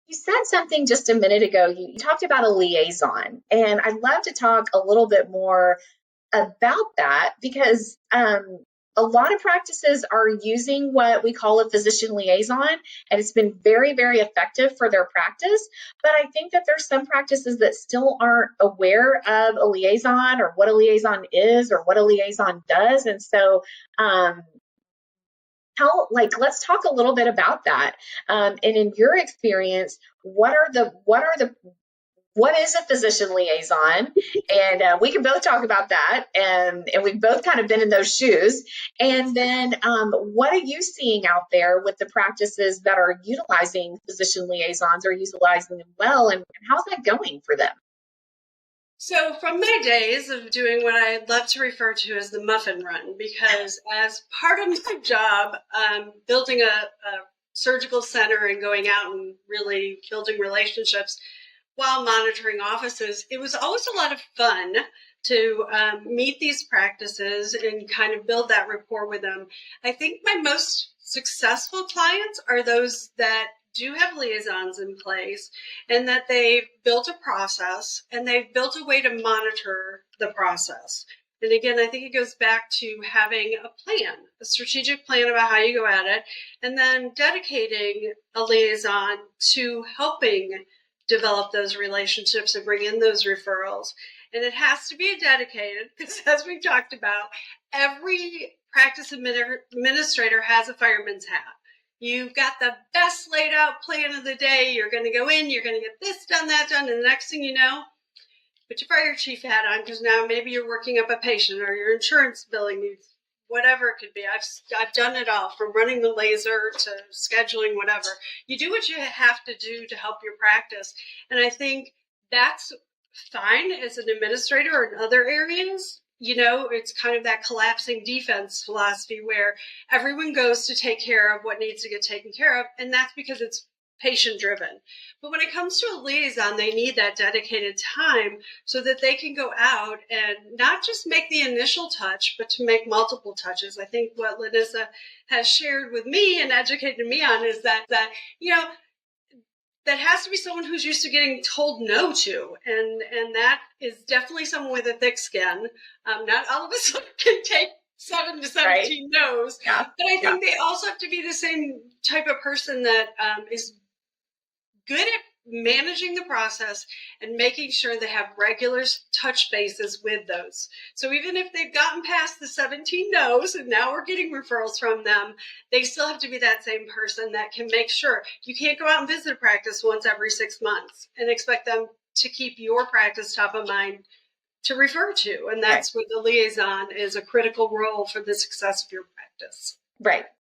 You said something just a minute ago. You talked about a liaison, and I'd love to talk a little bit more about that because a lot of practices are using what we call a physician liaison, and it's been very, very effective for their practice. But I think that there's some practices that still aren't aware of a liaison or what a liaison is or what a liaison does. And so, let's talk a little bit about that. And in your experience, what is a physician liaison? And we can both talk about that. And we've both kind of been in those shoes. And then what are you seeing out there with the practices that are utilizing physician liaisons or utilizing them well? And how's that going for them? So from my days of doing what I love to refer to as the muffin run, because as part of my job, building a surgical center and going out and really building relationships while monitoring offices, it was always a lot of fun to meet these practices and kind of build that rapport with them. I think my most successful clients are those that do have liaisons in place and that they've built a process and they've built a way to monitor the process. And again, I think it goes back to having a plan, a strategic plan about how you go at it, and then dedicating a liaison to helping develop those relationships and bring in those referrals. And it has to be dedicated because, as we've talked about, every practice administrator has a fireman's hat. You've got the best laid out plan of the day. You're going to go in, you're going to get this done, that done. And the next thing you know, put your fire chief hat on because now maybe you're working up a patient or your insurance billing needs, whatever it could be. I've done it all, from running the laser to scheduling, whatever. You do what you have to do to help your practice. And I think that's fine as an administrator or in other areas. You know, it's kind of that collapsing defense philosophy where everyone goes to take care of what needs to get taken care of. And that's because it's patient driven. But when it comes to a liaison, they need that dedicated time so that they can go out and not just make the initial touch, but to make multiple touches. I think what Lanissa has shared with me and educated me on is that you know, that has to be someone who's used to getting told no to. And that is definitely someone with a thick skin. Not all of us can take 7 to 17 no's. Yeah. But I think they also have to be the same type of person that is good at managing the process and making sure they have regular touch bases with those. So even if they've gotten past the 17 no's and now we're getting referrals from them, they still have to be that same person that can make sure. You can't go out and visit a practice once every 6 months and expect them to keep your practice top of mind to refer to. And that's where the liaison is a critical role for the success of your practice. Right.